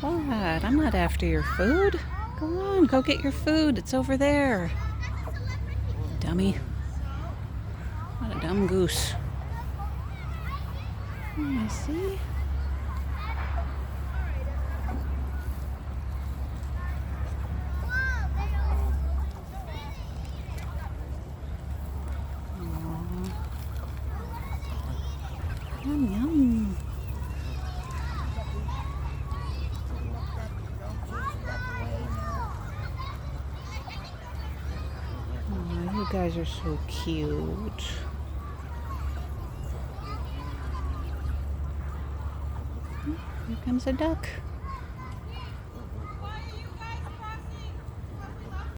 What? I'm not after your food. Go on, go get your food. It's over there. Dummy. What a dumb goose. Let me see. Yum, yum. Oh, you guys are so cute. Here comes a duck.